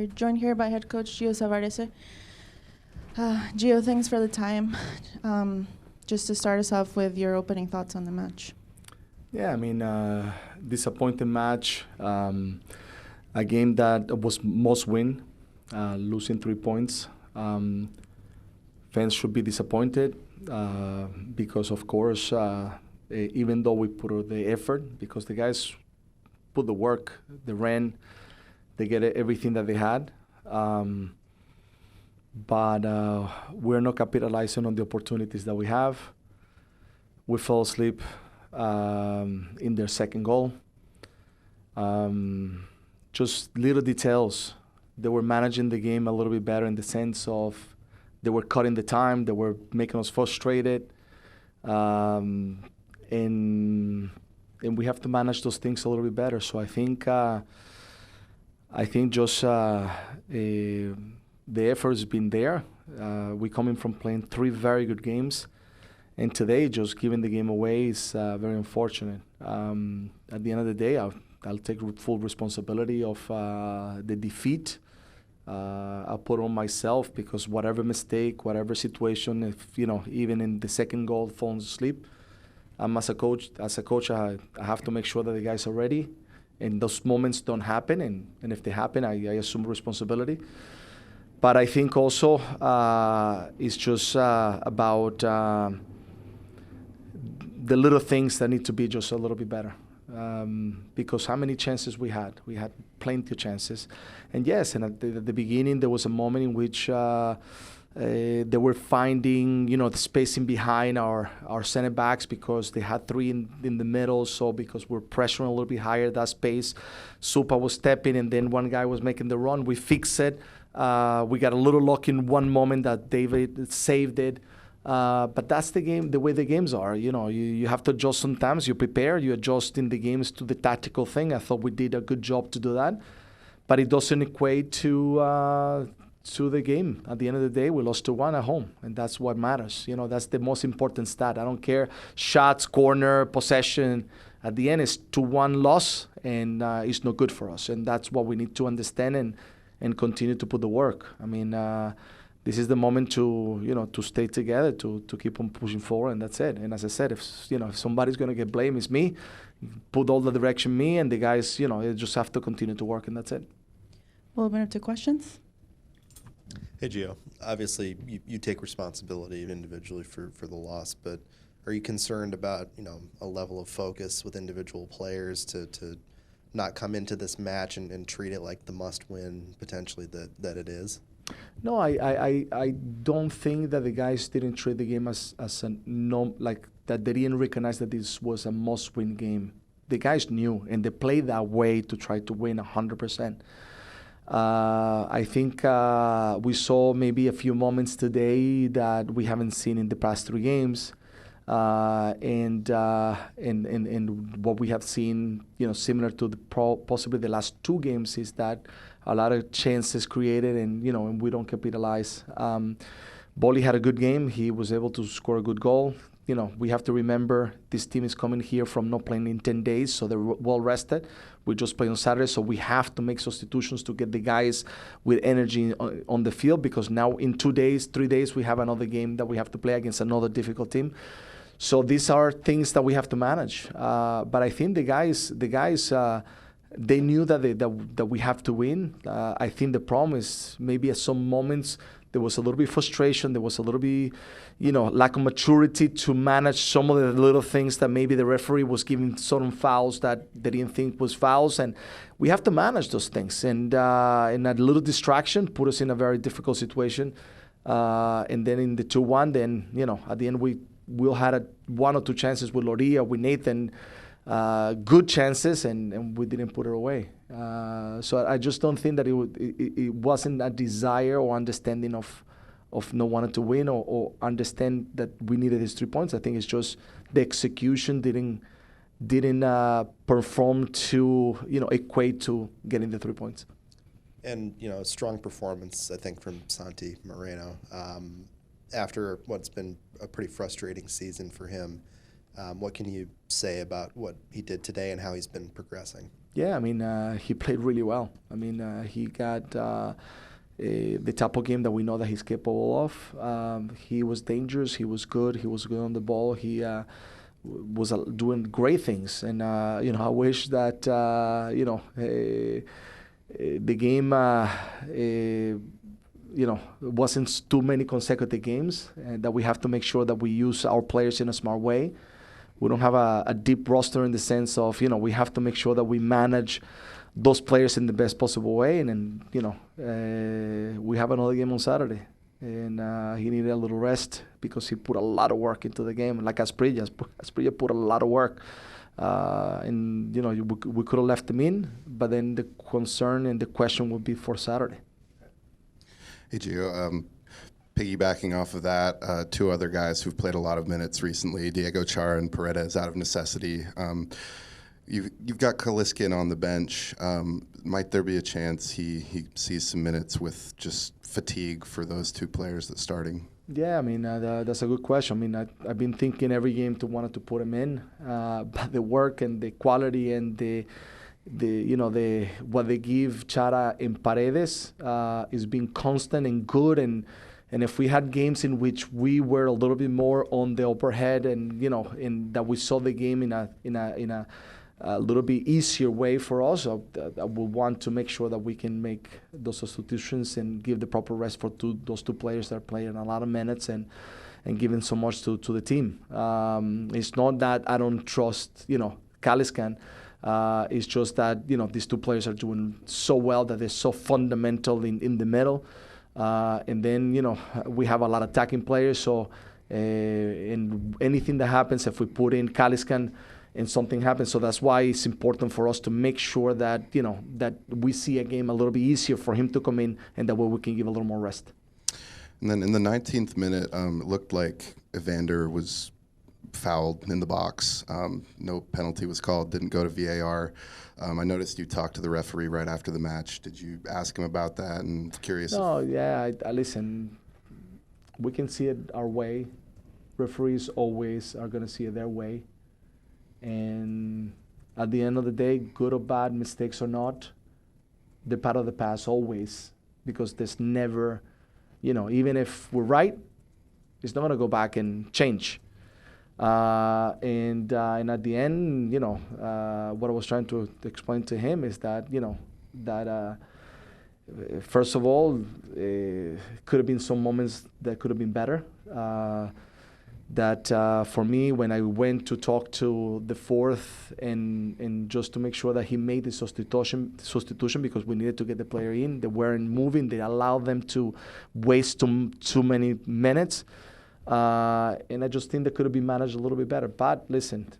We're joined here by head coach Gio Savarese. Gio, thanks for the time. Just to start us off with your opening thoughts on the match. Yeah, I mean, disappointing match. A game that was must win, losing 3 points. Fans should be disappointed because, of course, even though we put out the effort, because the guys put the work, they ran, they get everything that they had. But we're not capitalizing on the opportunities that we have. We fell asleep in their second goal. Just little details. They were managing the game a little bit better in the sense of they were cutting the time, they were making us frustrated. And we have to manage those things a little bit better. So I think just the effort's been there. We're coming from playing 3 very good games. And today, just giving the game away is very unfortunate. At the end of the day, I'll take full responsibility of the defeat. I'll put it on myself because whatever mistake, whatever situation, if even in the second goal, falling asleep, as a coach, I have to make sure that the guys are ready, and those moments don't happen. And if they happen, I assume responsibility. But I think also it's just about the little things that need to be just a little bit better. Because how many chances we had? We had plenty of chances. And yes, and at the beginning there was a moment in which they were finding, the spacing behind our center backs because they had 3 in the middle. So because we're pressuring a little bit higher that space, Supa was stepping and then one guy was making the run. We fixed it. We got a little lucky in one moment that David saved it. But that's the game, the way the games are. You have to adjust sometimes. You prepare, you adjust in the games to the tactical thing. I thought we did a good job to do that. But it doesn't equate to the game. At the end of the day, we lost 2-1 at home, and that's what matters. That's the most important stat. I don't care shots, corner, possession. At the end, it's 2-1 loss, and it's not good for us. And that's what we need to understand and continue to put the work. I mean, this is the moment to stay together, to keep on pushing forward, and that's it. And as I said, if somebody's going to get blamed, it's me. Put all the direction me, and the guys, they just have to continue to work, and that's it. We'll open up to questions. Hey, Gio. Obviously, you take responsibility individually for the loss, but are you concerned about, a level of focus with individual players to not come into this match and treat it like the must-win potentially that it is? No, I don't think that the guys didn't treat the game as that they didn't recognize that this was a must-win game. The guys knew, and they played that way to try to win 100%. I think we saw maybe a few moments today that we haven't seen in the past 3 games. And what we have seen, similar to possibly the last 2 games, is that a lot of chances created, and we don't capitalize. Bolly had a good game. He was able to score a good goal. We have to remember this team is coming here from not playing in 10 days, so they're well rested. We just played on Saturday, so we have to make substitutions to get the guys with energy on the field, because now in 2 days, 3 days, we have another game that we have to play against another difficult team. So these are things that we have to manage. But I think the guys, they knew that we have to win. I think the problem is maybe at some moments there was a little bit frustration. There was a little bit, lack of maturity to manage some of the little things that maybe the referee was giving certain fouls that they didn't think was fouls. And we have to manage those things. And that little distraction put us in a very difficult situation. And then in the 2-1, then, at the end we'll had 1 or 2 chances with Loria, with Nathan, good chances, and we didn't put it away. So I just don't think that it wasn't a desire or understanding of not wanting to win or understand that we needed these 3 points. I think it's just the execution didn't perform to equate to getting the 3 points. And a strong performance, I think, from Santi Moreno after what's been a pretty frustrating season for him. What can you say about what he did today and how he's been progressing? Yeah, I mean, he played really well. I mean, he got the type of game that we know that he's capable of. He was dangerous. He was good. He was good on the ball. He was doing great things. And, I wish that, the game, wasn't too many consecutive games, and that we have to make sure that we use our players in a smart way. We don't have a deep roster in the sense of, we have to make sure that we manage those players in the best possible way. And then, we have another game on Saturday. And he needed a little rest because he put a lot of work into the game. Like Asprilla put a lot of work. And, we could have left him in, but then the concern and the question would be for Saturday. Hey, Gio. Piggybacking off of that, two other guys who've played a lot of minutes recently, Diego Chara and Paredes, out of necessity. You've got Kaliskin on the bench. Might there be a chance he sees some minutes with just fatigue for those two players that's starting? Yeah, I mean, that's a good question. I mean, I've been thinking every game wanted to put him in, but the work and the quality and the what they give Chara and Paredes is being constant and good. And if we had games in which we were a little bit more on the upper head, and in that we saw the game in a little bit easier way for us, I would want to make sure that we can make those substitutions and give the proper rest for those two players that are playing a lot of minutes and giving so much to the team. It's not that I don't trust Kaliskan. It's just that these two players are doing so well that they're so fundamental in the middle. And then, we have a lot of attacking players. So in anything that happens, if we put in Kaliskan and something happens, so that's why it's important for us to make sure that, that we see a game a little bit easier for him to come in, and that way we can give a little more rest. And then in the 19th minute, it looked like Evander was fouled in the box. No penalty was called, didn't go to VAR. I noticed you talked to the referee right after the match. Did you ask him about that? And curious. No, yeah, I listen. We can see it our way. Referees always are going to see it their way. And at the end of the day, good or bad, mistakes or not, they're part of the past always, because there's never, even if we're right, it's not going to go back and change. And at the end, what I was trying to explain to him is that, that first of all, could have been some moments that could have been better. That for me, when I went to talk to the fourth and just to make sure that he made the substitution because we needed to get the player in, they weren't moving, they allowed them to waste too many minutes. And I just think that could have been managed a little bit better. But listen,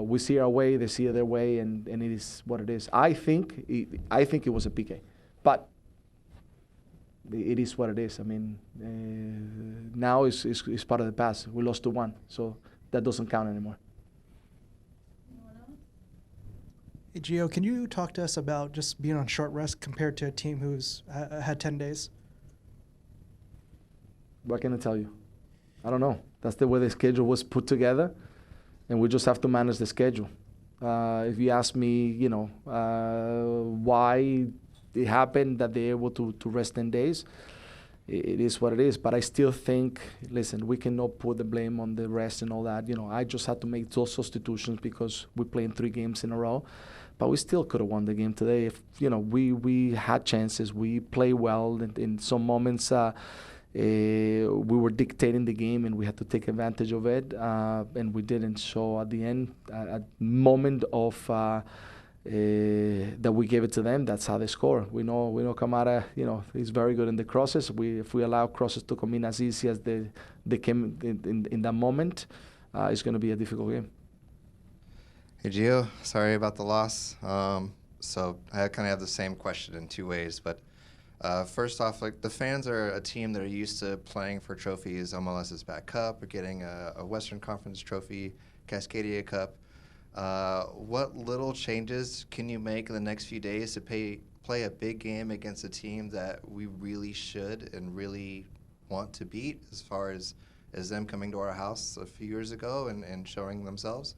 we see our way, they see their way, and it is what it is. I think it was a PK, but it is what it is. I mean, now it's part of the past. We lost 2-1, so that doesn't count anymore. Hey, Gio, can you talk to us about just being on short rest compared to a team who's had 10 days? What can I tell you? I don't know. That's the way the schedule was put together, and we just have to manage the schedule. If you ask me, why it happened that they're able to rest 10 days, it is what it is. But I still think, listen, we cannot put the blame on the rest and all that. I just had to make those substitutions because we're playing 3 games in a row. But we still could have won the game today. If we had chances, we played well, and in some moments we were dictating the game, and we had to take advantage of it, and we didn't. So at the end, a moment of that we gave it to them, that's how they score. We know Camara, he's very good in the crosses. If we allow crosses to come in as easy as they came in that moment, it's going to be a difficult game. Hey, Gio, sorry about the loss. So I kind of have the same question in 2 ways, but first off, the fans are a team that are used to playing for trophies, MLS's Back Cup, or getting a Western Conference trophy, Cascadia Cup. What little changes can you make in the next few days to play a big game against a team that we really should and really want to beat, as far as them coming to our house a few years ago and showing themselves?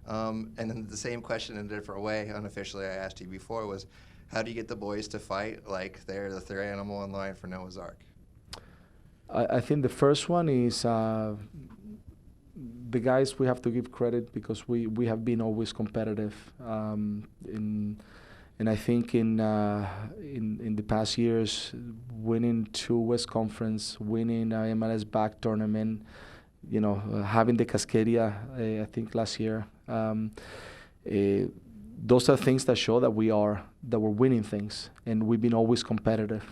And then the same question in a different way, unofficially, I asked you before was, how do you get the boys to fight like they're the third animal in line for Noah's Ark? I think the first one is the guys. We have to give credit because we have been always competitive. And I think in the past years, winning 2 West Conference, winning MLS back tournament, having the Cascadia, I think last year. Those are things that show that we're winning things, and we've been always competitive.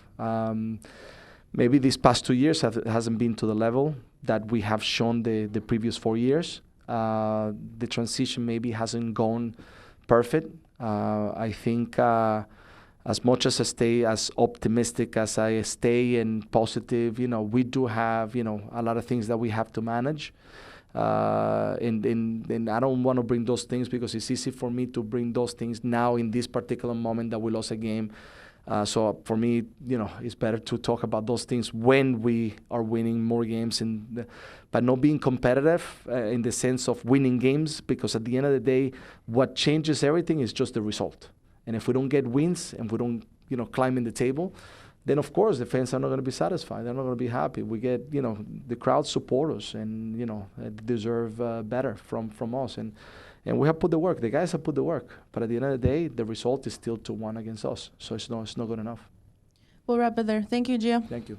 Maybe these past 2 years hasn't been to the level that we have shown the previous 4 years. The transition maybe hasn't gone perfect. I think as much as I stay as optimistic as I stay and positive, we do have, a lot of things that we have to manage. And I don't want to bring those things because it's easy for me to bring those things now in this particular moment that we lost a game. So for me, it's better to talk about those things when we are winning more games, but not being competitive in the sense of winning games, because at the end of the day, what changes everything is just the result. And if we don't get wins and we don't, climb in the table, then of course the fans are not going to be satisfied. They're not going to be happy. We get, the crowd support us, and deserve better from us. And we have put the work. The guys have put the work. But at the end of the day, the result is still 2-1 against us. So it's not good enough. We'll wrap it there. Thank you, Gio. Thank you.